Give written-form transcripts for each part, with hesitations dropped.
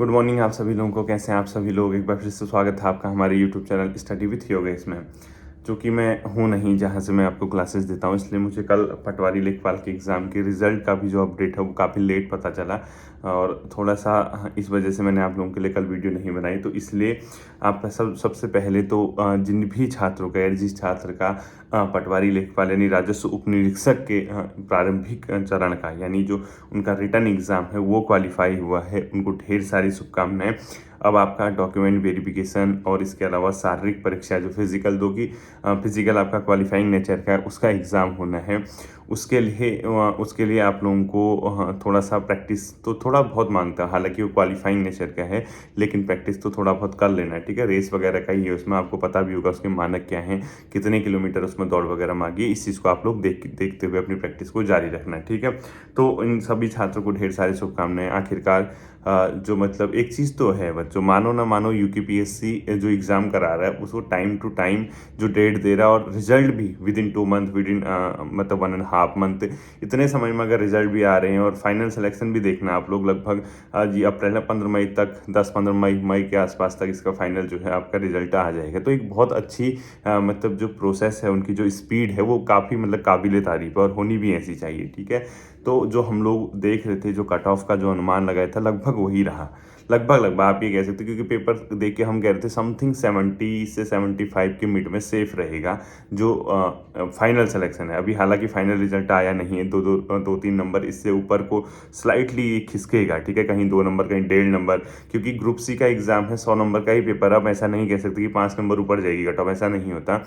Good morning आप सभी लोगों को। कैसे हैं आप सभी लोग। एक बार फिर से स्वागत है आपका हमारे YouTube channel study with yoga इसमें। चूँकि मैं हूँ नहीं जहाँ से मैं आपको क्लासेस देता हूँ, इसलिए मुझे कल पटवारी लेखपाल के एग्ज़ाम के रिज़ल्ट का भी जो अपडेट है वो काफ़ी लेट पता चला और थोड़ा सा इस वजह से मैंने आप लोगों के लिए कल वीडियो नहीं बनाई। तो इसलिए आप सबसे पहले तो जिन भी छात्रों का या जिस छात्र का पटवारी लेखपाल यानी राजस्व उप निरीक्षक के प्रारंभिक चरण का यानी जो उनका रिटन एग्ज़ाम है वो क्वालिफाई हुआ है, उनको ढेर सारी शुभकामनाएं। अब आपका डॉक्यूमेंट वेरिफिकेशन और इसके अलावा शारीरिक परीक्षा जो फिजिकल दो की फिजिकल आपका क्वालिफाइंग नेचर का है उसका एग्ज़ाम होना है। उसके लिए आप लोगों को थोड़ा सा प्रैक्टिस तो थोड़ा बहुत मांगता है, हालांकि वो क्वालिफाइंग नेचर का है लेकिन प्रैक्टिस तो थोड़ा बहुत कर लेना है। ठीक है, रेस वगैरह का ही है, उसमें आपको पता भी होगा उसके मानक क्या हैं, कितने किलोमीटर उसमें दौड़ वगैरह मांगी। इस चीज़ को आप लोग देखते हुए अपनी प्रैक्टिस को जारी रखना है। ठीक है, तो इन सभी छात्रों को ढेर सारी शुभकामनाएं। आखिरकार जो मतलब एक चीज़ तो है बच्चों, मानो ना मानो यूपीपीएससी जो एग्ज़ाम करा रहा है उसको टाइम टू टाइम जो डेट दे रहा है और रिजल्ट भी with in 2 month, with in मतलब 1.5 मंथ, इतने समय में अगर रिजल्ट भी आ रहे हैं और फाइनल सिलेक्शन भी देखना आप लोग लगभग जी अप्रैल 15 मई तक, 10-15 मई के आसपास तक इसका फाइनल जो है आपका रिजल्ट आ जाएगा। तो एक बहुत अच्छी मतलब जो प्रोसेस है, उनकी जो स्पीड है वो काफ़ी मतलब काबिल तारीफ है और होनी भी ऐसी चाहिए। ठीक है, तो जो हम लोग देख रहे थे, जो कट ऑफ का जो अनुमान लगाया था लगभग वही रहा। लगभग आप ये कह सकते, क्योंकि पेपर देख के हम कह रहे थे समथिंग 70 से 75 के मिड में सेफ रहेगा जो फाइनल सिलेक्शन है। अभी हालांकि फाइनल रिजल्ट आया नहीं है, दो तीन नंबर इससे ऊपर को स्लाइटली खिसकेगा। ठीक है, कहीं 2 नंबर कहीं 1.5 नंबर, क्योंकि ग्रुप सी का एग्जाम है, 100 नंबर का ही पेपर। अब ऐसा नहीं कह सकते कि 5 नंबर ऊपर जाएगी कट ऑफ, ऐसा नहीं होता।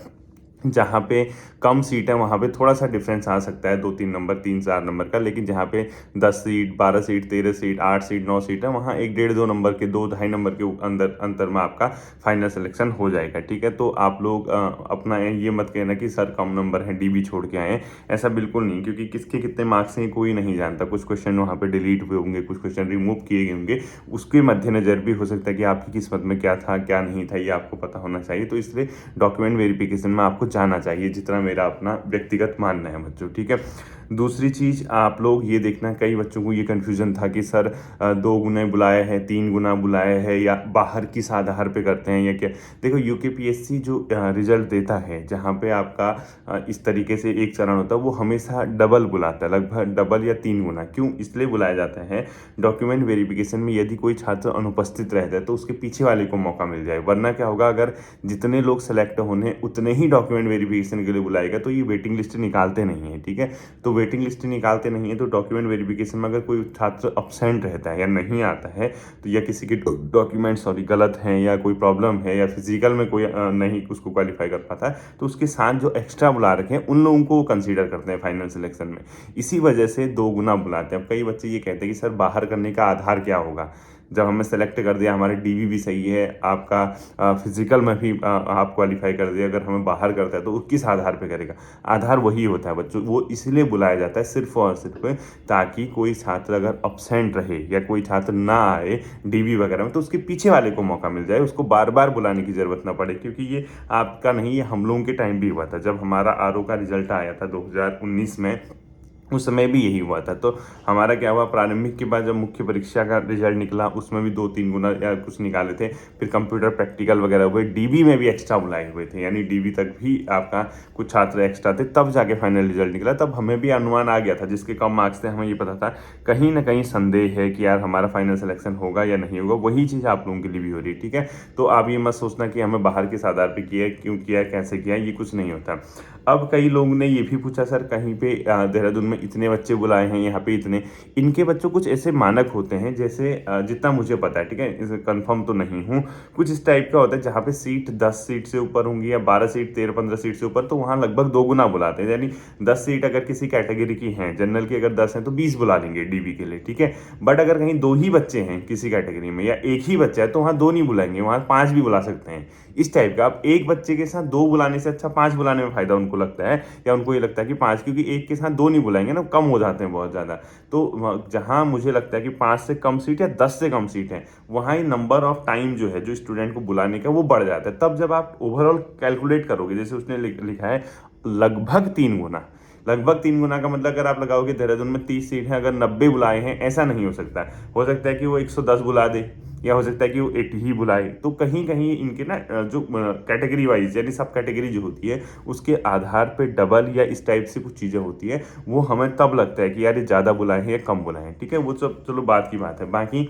जहाँ पे कम सीट है वहाँ पे थोड़ा सा डिफरेंस आ सकता है, 2-3 नंबर, 3-4 नंबर का। लेकिन जहाँ पे 10 seat, 12 seat, 13 seat, 8 seat, 9 seat है, वहाँ 1-1.5-2 नंबर के, 2-2.5 नंबर के अंदर अंतर में आपका फाइनल सिलेक्शन हो जाएगा। ठीक है, तो आप लोग अपना ये मत कहना कि सर कम नंबर है डीबी छोड़ के आए हैं, ऐसा बिल्कुल नहीं। क्योंकि किसके कितने मार्क्स हैं कोई नहीं जानता। कुछ क्वेश्चन वहाँ पे डिलीट हुए होंगे, कुछ क्वेश्चन रिमूव किए गए होंगे, उसके मद्देनजर भी हो सकता है कि आपकी किस्मत में क्या था क्या नहीं था, ये आपको पता होना चाहिए। तो इसलिए डॉक्यूमेंट वेरिफिकेशन में आपको जाना चाहिए, जितना मेरा अपना व्यक्तिगत मानना है बच्चों। ठीक है, दूसरी चीज़ आप लोग ये देखना, कई बच्चों को ये कन्फ्यूजन था कि सर 2 गुना बुलाया है, 3 गुना बुलाया है, या बाहर किस आधार पे करते हैं या क्या। देखो यूकेपीएससी जो रिजल्ट देता है, जहाँ पे आपका इस तरीके से एक चरण होता है, वो हमेशा डबल बुलाता है, लगभग डबल या 3 गुना। क्यों इसलिए बुलाया जाता है, डॉक्यूमेंट वेरिफिकेशन में यदि कोई छात्र अनुपस्थित रहता है तो उसके पीछे वाले को मौका मिल जाए। वरना क्या होगा, अगर जितने लोग सेलेक्ट होने उतने ही डॉक्यूमेंट वेरिफिकेशन के लिए बुलाएगा तो ये वेटिंग लिस्ट निकालते नहीं है। ठीक है, तो वेटिंग लिस्ट निकालते नहीं है तो डॉक्यूमेंट वेरिफिकेशन में अगर कोई छात्र अब्सेंट रहता है या नहीं आता है, तो या किसी के डॉक्यूमेंट गलत हैं या कोई प्रॉब्लम है या फिजिकल में कोई नहीं उसको क्वालिफाई कर पाता है, तो उसके साथ जो एक्स्ट्रा बुला रखे हैं उन लोगों को कंसीडर करते हैं फाइनल सिलेक्शन में। इसी वजह से 2 गुना बुलाते हैं। अब कई बच्चे ये कहते हैं कि सर बाहर करने का आधार क्या होगा, जब हमें सेलेक्ट कर दिया, हमारे डीवी भी सही है, आपका फिजिकल में भी आप क्वालिफाई कर दिया, अगर हमें बाहर करता है तो किस आधार पे करेगा। आधार वही होता है बच्चों, वो इसलिए बुलाया जाता है सिर्फ और सिर्फ ताकि कोई छात्र अगर अब्सेंट रहे या कोई छात्र ना आए डीवी वगैरह में, तो उसके पीछे वाले को मौका मिल जाए, उसको बार बार बुलाने की ज़रूरत ना पड़े। क्योंकि ये आपका नहीं, ये हम लोगों के टाइम भी हुआ था। जब हमारा आरओ का रिजल्ट आया था 2019 में, उस समय भी यही हुआ था। तो हमारा क्या हुआ, प्रारंभिक के बाद जब मुख्य परीक्षा का रिजल्ट निकला उसमें भी 2-3 गुना या कुछ निकाले थे। फिर कंप्यूटर प्रैक्टिकल वगैरह हुए, डीबी में भी एक्स्ट्रा बुलाए हुए थे, यानी डीबी तक भी आपका कुछ छात्र एक्स्ट्रा थे, तब जाके फाइनल रिजल्ट निकला। तब हमें भी अनुमान आ गया था, जिसके कम मार्क्स थे हमें ये पता था कहीं ना कहीं संदेह है कि यार हमारा फाइनल सिलेक्शन होगा या नहीं होगा। वही चीज़ आप लोगों के लिए भी हो रही है। ठीक है, तो आप ये मत सोचना कि हमें बाहर किस आधार पर किया, क्यों किया, कैसे किया, ये कुछ नहीं होता। अब कई लोगों ने ये भी पूछा, सर कहीं पे देहरादून में इतने बच्चे बुलाए हैं, यहाँ पे इतने, इनके बच्चों कुछ ऐसे मानक होते हैं जैसे जितना मुझे पता है, ठीक है, इसे कंफर्म तो नहीं हूँ, कुछ इस टाइप का होता है जहाँ पे सीट 10 सीट से ऊपर होंगी या 12 सीट, 13-15 सीट से ऊपर, तो वहाँ लगभग 2 गुना बुलाते हैं। यानी 10 सीट अगर किसी कैटेगरी की हैं, जनरल की अगर 10 हैं तो 20 बुला लेंगे डीबी के लिए। ठीक है, बट अगर कहीं 2 ही बच्चे हैं किसी कैटेगरी में या 1 ही बच्चा है तो वहाँ 2 नहीं बुलाएंगे, वहाँ 5 भी बुला सकते हैं। इस टाइप का, आप एक बच्चे के साथ 2 बुलाने से अच्छा 5 बुलाने में फायदा उनको लगता है, या उनको ये लगता है कि 5, क्योंकि एक के साथ 2 नहीं बुलाएंगे ना, कम हो जाते हैं बहुत ज़्यादा। तो जहाँ मुझे लगता है कि 5 से कम सीट या 10 से कम सीट है, वहाँ ही नंबर ऑफ टाइम जो है जो स्टूडेंट को बुलाने का वो बढ़ जाता है। तब जब आप ओवरऑल कैलकुलेट करोगे, जैसे उसने लिखा है लगभग 3 गुना, लगभग 3 गुना का मतलब अगर आप लगाओगे देहरादून में 30 सीट है, अगर 90 बुलाए हैं, ऐसा नहीं हो सकता है। हो सकता है कि वो 110 बुला दे या हो सकता है कि वो 80 ही बुलाए। तो कहीं कहीं इनके ना जो कैटेगरी वाइज यानी सब कैटेगरी जो होती है उसके आधार पे डबल या इस टाइप से कुछ चीज़ें होती है, वो हमें तब लगता है कि यार ये ज़्यादा बुलाए हैं या कम बुलाए हैं, ठीक है। वो सब चलो बात की बात है। बाकी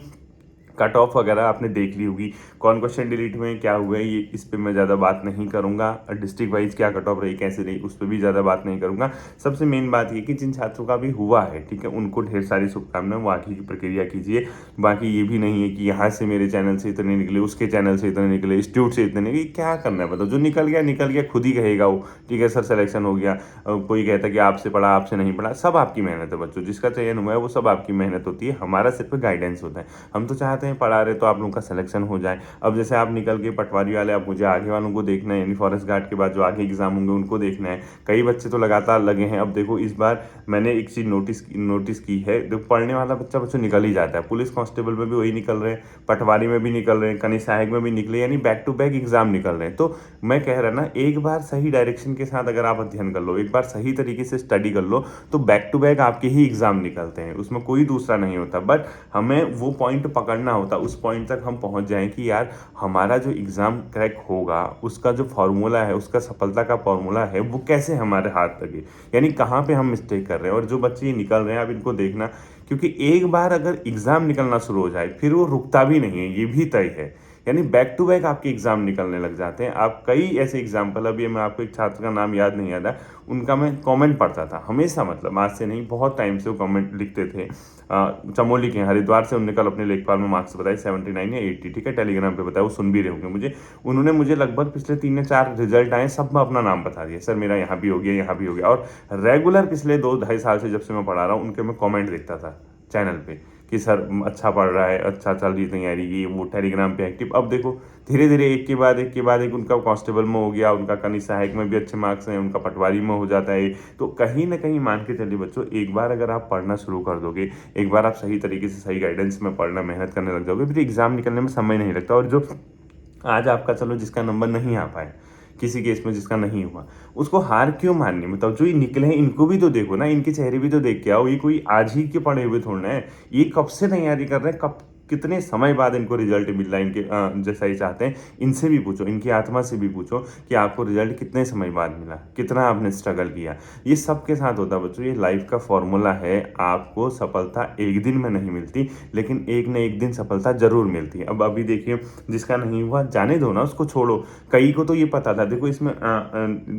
कट ऑफ वगैरह आपने देख ली होगी, कौन क्वेश्चन डिलीट हुए क्या हुए, ये इस पे मैं ज़्यादा बात नहीं करूँगा। डिस्ट्रिक्ट वाइज क्या कट ऑफ रही कैसे रही उस पर भी ज़्यादा बात नहीं करूँगा। सबसे मेन बात ये कि जिन छात्रों का भी हुआ है, ठीक है, उनको ढेर सारी शुभकामनाएं, वो आगे की प्रक्रिया कीजिए। बाकी ये भी नहीं है कि यहाँ से मेरे चैनल से इतने निकले, उसके चैनल से इतने निकले, इंस्टीट्यूट से इतने निकले, क्या करना है बताओ। जो निकल गया खुद ही कहेगा वो, ठीक है सर सिलेक्शन हो गया। कोई कहता है कि आपसे पढ़ा आपसे नहीं पढ़ा, सब आपकी मेहनत है बच्चों, जिसका चयन हुआ है वो सब आपकी मेहनत होती है, हमारा सिर्फ गाइडेंस होता है। हम तो चाहते हैं पढ़ा रहे तो आप लोगों का सिलेक्शन हो जाए। अब जैसे आप निकल के पटवारी वाले, अब मुझे आगे वालों को देखना है, यानी फॉरेस्ट गार्ड के बाद जो आगे एग्जाम होंगे उनको देखना है। कई बच्चे तो लगातार लगे हैं। अब देखो इस बार मैंने एक चीज़ नोटिस की है, देखो पढ़ने वाला बच्चा बच्चों निकल ही जाता है। पुलिस कांस्टेबल में भी वही निकल रहे हैं, पटवारी में भी निकल रहे हैं, कहीं सहायक में भी निकले, यानी बैक टू बैक एग्जाम निकल रहे हैं। तो मैं कह रहा ना, एक बार सही डायरेक्शन के साथ अगर आप अध्ययन कर लो, एक बार सही तरीके से स्टडी कर लो, तो बैक टू बैक आपके ही एग्जाम निकलते हैं, उसमें कोई दूसरा नहीं होता। बट हमें वो पॉइंट पकड़ना होता, उस पॉइंट तक हम पहुंच जाएं कि यार हमारा जो एग्ज़ाम क्रैक होगा उसका जो फार्मूला है, उसका सफलता का फार्मूला है, वो कैसे हमारे हाथ लगे, यानी कहाँ पे हम मिस्टेक कर रहे हैं। और जो बच्चे निकल रहे हैं आप इनको देखना, क्योंकि एक बार अगर एग्ज़ाम निकलना शुरू हो जाए फिर वो रुकता भी नहीं है, ये भी तय है। यानी बैक टू बैक आपके एग्जाम निकलने लग जाते हैं। आप कई ऐसे एग्जाम्पल, अभी मैं आपको एक छात्र का नाम याद नहीं आ रहा, उनका मैं कमेंट पढ़ता था हमेशा, मतलब आज से नहीं बहुत टाइम से वो कमेंट लिखते थे। चमोली के हरिद्वार से, उन्होंने कल अपने लेखपाल में मार्क्स बताए 79 या 80, ठीक है, टेलीग्राम पे बताया, वो सुन भी रहे होंगे मुझे। उन्होंने मुझे लगभग पिछले 3 या 4 रिजल्ट आए, सब में अपना नाम बता दिया, सर मेरा यहाँ भी हो गया यहाँ भी हो गया। और रेगुलर पिछले 2-2.5 साल से जब से मैं पढ़ा रहा हूँ उनके मैं कॉमेंट देखता था चैनल पे कि सर अच्छा पढ़ रहा है, अच्छा चल रही तैयारी, ये वो, टेलीग्राम पे एक्टिव। अब देखो धीरे धीरे एक के बाद एक उनका कांस्टेबल में हो गया, उनका कहीं सहायक में भी अच्छे मार्क्स हैं, उनका पटवारी में हो जाता है। तो कहीं ना कहीं मान के चलिए बच्चों, एक बार अगर आप पढ़ना शुरू कर दोगे, एक बार आप सही तरीके से सही गाइडेंस में पढ़ना मेहनत करने लग जाओगे, फिर एग्जाम निकलने में समय नहीं लगता। और जो आज आपका, चलो जिसका नंबर नहीं आ पाए, किसी केस में जिसका नहीं हुआ, उसको हार क्यों माननी। मतलब जो ये निकले हैं इनको भी तो देखो ना, इनके चेहरे भी तो देख के आओ। ये कोई आज ही के पढ़े हुए थोड़ा है, ये कब से तैयारी कर रहे हैं, कब कितने समय बाद इनको रिजल्ट मिल रहा है, इनके जैसा ही चाहते हैं। इनसे भी पूछो, इनकी आत्मा से भी पूछो कि आपको रिजल्ट कितने समय बाद मिला, कितना आपने स्ट्रगल किया। ये सबके साथ होता है बच्चों, ये लाइफ का फॉर्मूला है। आपको सफलता एक दिन में नहीं मिलती, लेकिन एक न एक दिन सफलता जरूर मिलती है। अब अभी देखिए जिसका नहीं हुआ जाने दो ना, उसको छोड़ो। कई को तो ये पता था, देखो इसमें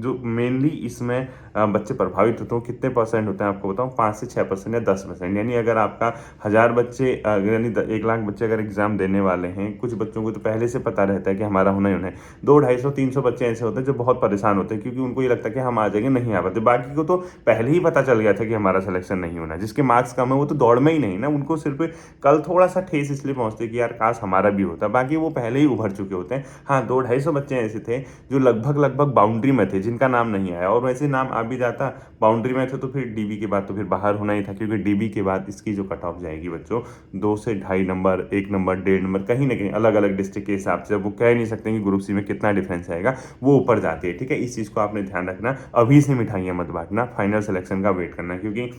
जो मेनली इसमें बच्चे प्रभावित होते हैं कितने परसेंट होते हैं आपको बताऊं, 5 से 6% या 10%। यानी अगर आपका 1000 बच्चे, यानी 1 लाख बच्चे अगर एग्जाम देने वाले हैं, कुछ बच्चों को तो पहले से पता रहता है कि हमारा होना ही होना है। 200-250-300 बच्चे ऐसे होते हैं जो बहुत परेशान होते हैं, क्योंकि उनको ये लगता है कि हम आ जाएंगे, नहीं आ पाते। बाकी को तो पहले ही पता चल गया था कि हमारा सिलेक्शन नहीं होना। जिसके मार्क्स कम है वो तो दौड़ में ही नहीं ना, उनको सिर्फ कल थोड़ा सा ठेस इसलिए पहुंचते कि यार काश हमारा भी होता, बाकी वो पहले ही उभर चुके होते हैं। हाँ, 200-250 बच्चे ऐसे थे जो लगभग बाउंड्री में थे, जिनका नाम नहीं आया। और वैसे नाम आ भी जाता, बाउंड्री में थे, तो फिर डीबी के बाद तो फिर बाहर होना ही था, क्योंकि डीबी के बाद इसकी जो कट ऑफ जाएगी बच्चों 2 से 2.5 नंबर, 1 नंबर, 1.5 नंबर, कहीं ना कहीं अलग अलग डिस्ट्रिक्ट के हिसाब से। वो कह नहीं सकते कि ग्रुप सी में कितना डिफरेंस आएगा, वो ऊपर जाती है, ठीक है। इस चीज़ को आपने ध्यान रखना, अभी से मिठाइयाँ मत बांटना, फाइनल सिलेक्शन का वेट करना। क्योंकि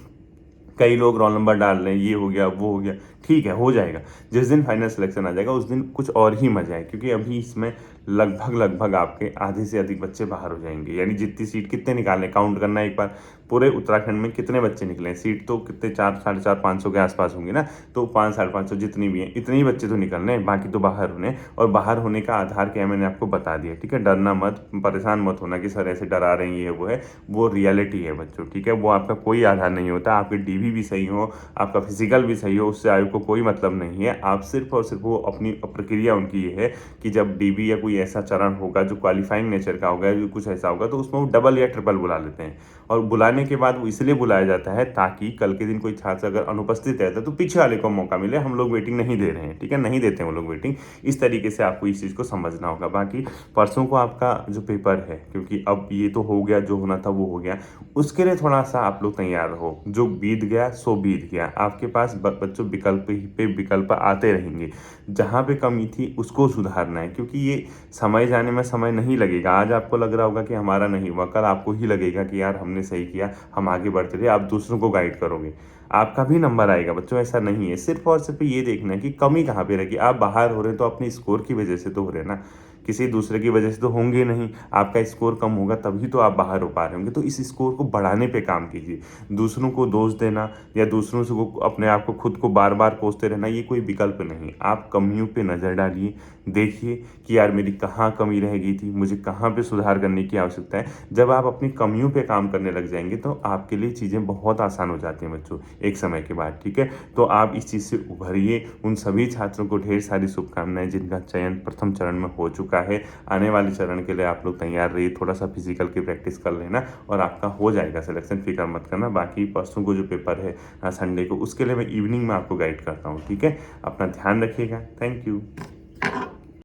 कई लोग रोल नंबर डाल रहे हैं, ये हो गया वो हो गया, ठीक है हो जाएगा। जिस दिन फाइनल सिलेक्शन आ जाएगा उस दिन कुछ और ही मजा है, क्योंकि अभी इसमें लगभग आपके आधे से अधिक बच्चे बाहर हो जाएंगे। यानी जितनी सीट कितने निकालने, काउंट करना एक बार, पूरे उत्तराखंड में कितने बच्चे निकले हैं। सीट तो कितने 400-450 के आसपास होंगे ना, तो 500-550 जितनी भी हैं, इतने ही बच्चे तो निकलने हैं, बाकी तो बाहर होने। और बाहर होने का आधार क्या है मैंने आपको बता दिया, ठीक है। डरना मत, परेशान मत होना कि सर ऐसे डरा रहे हैं, ये वो है, वो रियलिटी है बच्चों, ठीक है। वो आपका कोई आधार नहीं होता। आपके डीवी भी सही हो, आपका फिजिकल भी सही हो, उससे आयोग को कोई मतलब नहीं है। आप सिर्फ और सिर्फ वो अपनी प्रक्रिया उनकी ये है कि जब डीबी या कोई ऐसा चरण होगा जो क्वालिफाइंग नेचर का होगा, जो कुछ ऐसा होगा, तो उसमें वो डबल या ट्रिपल बुला लेते हैं। और बुलाने के बाद वो इसलिए बुलाया जाता है ताकि कल के दिन कोई छात्र अगर अनुपस्थित रहता है तो पीछे वाले को मौका मिले। हम लोग वेटिंग नहीं दे रहे हैं, ठीक है, नहीं देते हैं वो लोग वेटिंग। इस तरीके से आपको इस चीज़ को समझना होगा। बाकी परसों को आपका जो पेपर है, क्योंकि अब ये तो हो गया, जो होना था वो हो गया, उसके लिए थोड़ा सा आप लोग तैयार रहो। जो बीत गया सो बीत गया। आपके पास बच्चों विकल्प पे विकल्प आते रहेंगे, जहाँ पे कमी थी उसको सुधारना है, क्योंकि ये समय जाने में समय नहीं लगेगा। आज आपको लग रहा होगा कि हमारा नहीं हुआ, कल आपको ही लगेगा कि यार हमने सही किया, हम आगे बढ़ते रहे। आप दूसरों को गाइड करोगे। आपका भी नंबर आएगा बच्चों, ऐसा नहीं है। सिर्फ और सिर्फ ये देखना है कि कमी कहाँ पे रहेगी। आप बाहर हो रहे हैं तो अपने स्कोर की वजह से तो हो रहे हैं ना, किसी दूसरे की वजह से तो होंगे नहीं। आपका स्कोर कम होगा तभी तो आप बाहर हो पा रहे होंगे। तो इस स्कोर को बढ़ाने पे काम कीजिए। दूसरों को दोष देना या दूसरों से को अपने आप को खुद को बार बार कोसते रहना, ये कोई विकल्प नहीं। आप कमियों पे नज़र डालिए, देखिए कि यार मेरी कहाँ कमी रह गई थी, मुझे कहाँ पे सुधार करने की आवश्यकता है। जब आप अपनी कमियों पे काम करने लग जाएंगे तो आपके लिए चीज़ें बहुत आसान हो जाती हैं बच्चों, एक समय के बाद। ठीक है, तो आप इस चीज़ से उभरिए। उन सभी छात्रों को ढेर सारी शुभकामनाएं जिनका चयन प्रथम चरण में हो चुका है। आने वाले चरण के लिए आप लोग तैयार रहिए, थोड़ा सा फिजिकल की प्रैक्टिस कर लेना और आपका हो जाएगा सिलेक्शन, फिक्र मत करना। बाकी परसों को जो पेपर है संडे को, उसके लिए मैं इवनिंग में आपको गाइड करता हूँ। ठीक है, अपना ध्यान रखिएगा। Thank you.